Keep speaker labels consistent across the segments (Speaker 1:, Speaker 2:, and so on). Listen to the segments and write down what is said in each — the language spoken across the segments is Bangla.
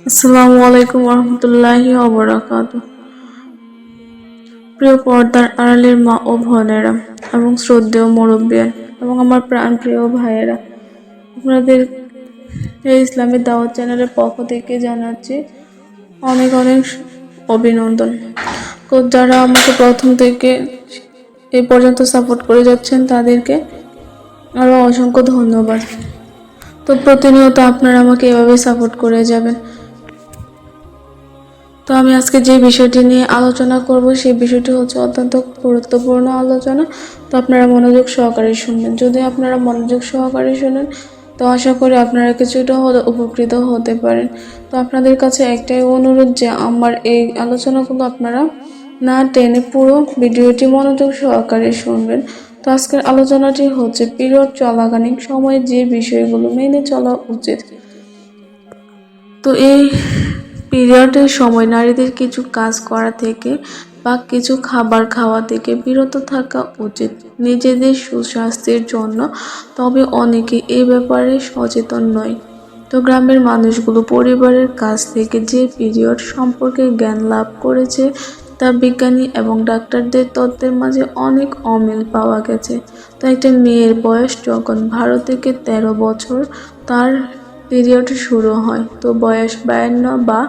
Speaker 1: আসসালামু আলাইকুম রহমতুল্লাহি ওয়াবারাকাতুহু। প্রিয় পর্দার আড়ালের মা ও বোনেরা এবং শ্রদ্ধেয় মুরব্বিয়ান এবং আমার প্রাণ প্রিয় ভাইয়েরা, আপনাদের এই ইসলামী দাওয়াত চ্যানেলের পক্ষ থেকে জানাচ্ছি অনেক অনেক অভিনন্দন। যারা আমাকে প্রথম থেকে এই পর্যন্ত সাপোর্ট করে যাচ্ছেন তাদেরকে আরও অসংখ্য ধন্যবাদ। তো প্রতিনিয়ত আপনারা আমাকে এভাবে সাপোর্ট করে যাবেন। তো আমি আজকে যে বিষয়টি নিয়ে আলোচনা করব সেই বিষয়টি হচ্ছে অত্যন্ত গুরুত্বপূর্ণ আলোচনা। তো আপনারা মনোযোগ সহকারে শুনবেন। যদি আপনারা মনোযোগ সহকারে শুনেন তো আশা করি আপনারা কিছুটা হলে উপকৃত হতে পারেন। তো আপনাদের কাছে একটাই অনুরোধ যে আমার এই আলোচনাগুলো আপনারা না টেনে পুরো ভিডিওটি মনোযোগ সহকারে শুনবেন। তো আজকের আলোচনাটি হচ্ছে পিরিয়ড চলাকালীন সময়ে যে বিষয়গুলো মেনে চলা উচিত। তো এই পিরিয়ডের সময় নারীদের কিছু কাজ করা থেকে বা কিছু খাবার খাওয়া থেকে বিরত থাকা উচিত নিজেদের সুস্বাস্থ্যের জন্য। তবে অনেকে এই ব্যাপারে সচেতন নয়। তো গ্রামের মানুষগুলো পরিবারের কাছ থেকে যে পিরিয়ড সম্পর্কে জ্ঞান লাভ করেছে তা বিজ্ঞানী এবং ডাক্তারদের তত্ত্বের মাঝে অনেক অমিল পাওয়া গেছে। তো একটা মেয়ের বয়স যখন 12 থেকে 13 বছর তার পিরিয়ড শুরু হয়, তো বয়স 52 বা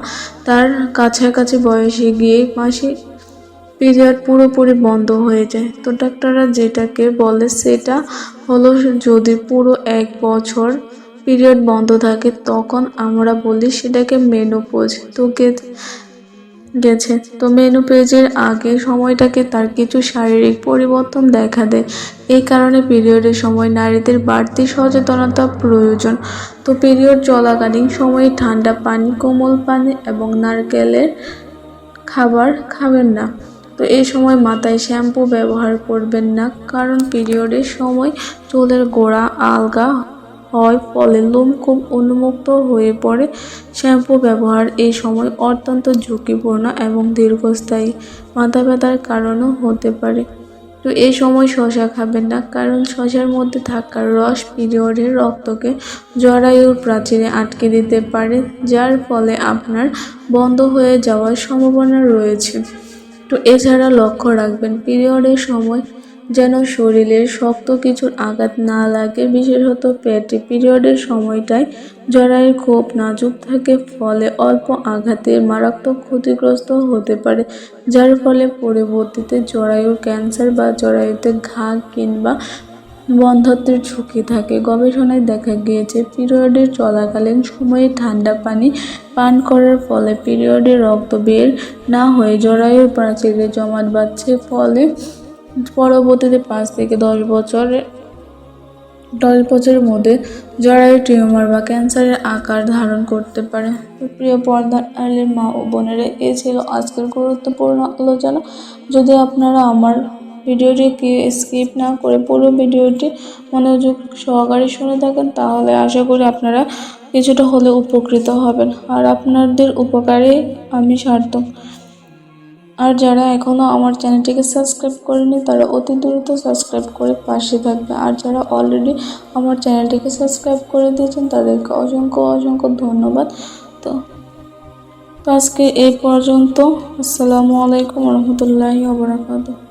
Speaker 1: তার কাছাকাছি বয়সে গিয়ে মাসিক পিরিয়ড পুরোপুরি বন্ধ হয়ে যায়। তো ডাক্তাররা যেটাকে বলে সেটা হলো যদি পুরো 1 বছর পিরিয়ড বন্ধ থাকে তখন আমরা বলি সেটাকে মেনোপজ। তো গেছে তো মেনোপজের আগে সময়টাকে তার কিছু শারীরিক পরিবর্তন দেখা দেয়। এই কারণে পিরিয়ডের সময় নারীদের বাড়তি সচেতনতা প্রয়োজন। তো পিরিয়ড চলাকালীন সময়ে ঠান্ডা পানি, কোমল পানি এবং নারকেলের খাবার খাবেন না। তো এই সময় মাথায় শ্যাম্পু ব্যবহার করবেন না, কারণ পিরিয়ডের সময় চুলের গোড়া আলগা হয়, ফলে লোম খুব উন্মুক্ত হয়ে পড়ে। শ্যাম্পু ব্যবহার এই সময় অত্যন্ত ঝুঁকিপূর্ণ এবং দীর্ঘস্থায়ী মাথা ব্যথার কারণও হতে পারে। তো এই সময় শসা খাবেন না, কারণ শসার মধ্যে থাকা রস পিরিয়ডের রক্তকে জরায়ুর প্রাচীরে আটকে দিতে পারে, যার ফলে আপনার বন্ধ হয়ে যাওয়ার সম্ভাবনা রয়েছে। তো এছাড়া লক্ষ্য রাখবেন পিরিয়ডের সময় যেন শরীরের শক্ত কিছুর আঘাত না লাগে, বিশেষত পেটে। পিরিয়ডের সময়টায় জরায়ু খুব নাজুক থাকে, ফলে অল্প আঘাতে মারাত্মক ক্ষতিগ্রস্ত হতে পারে, যার ফলে পরবর্তীতে জরায়ুর ক্যান্সার বা জরায়ুতে ঘা কিংবা বন্ধ্যাত্বের ঝুঁকি থাকে। গবেষণায় দেখা গিয়েছে পিরিয়ডের চলাকালীন সময়ে ঠান্ডা পানি পান করার ফলে পিরিয়ডে রক্ত বের না হয়ে জরায়ুর প্রাচীরে জমাট বাঁধছে, ফলে পরবর্তীতে 5 থেকে 10 বছরের মধ্যে জরায়ু টিউমার বা ক্যান্সারের আকার ধারণ করতে পারে। প্রিয় পর্দার আড়ালের মা ও বোনেরা, এ ছিল আজকের গুরুত্বপূর্ণ আলোচনা। যদি আপনারা আমার ভিডিওটি স্কিপ না করে পুরো ভিডিওটি মনোযোগ সহকারে শুনে থাকেন তাহলে আশা করি আপনারা কিছুটা হলে উপকৃত হবেন, আর আপনাদের উপকারে আমি সার্থক। আর যারা এখনো আমার চ্যানেলটিকে সাবস্ক্রাইব করেনি তারা অতি দ্রুত সাবস্ক্রাইব করে পাশে থাকবে, আর যারা অলরেডি আমার চ্যানেলটিকে সাবস্ক্রাইব করে দিয়েছেন তাদেরকে অসংখ্য অসংখ্য ধন্যবাদ। তো আজকে এই পর্যন্ত। আসসালামু আলাইকুম রহমতুল্লাহি ওয়া বারাকাতুহু।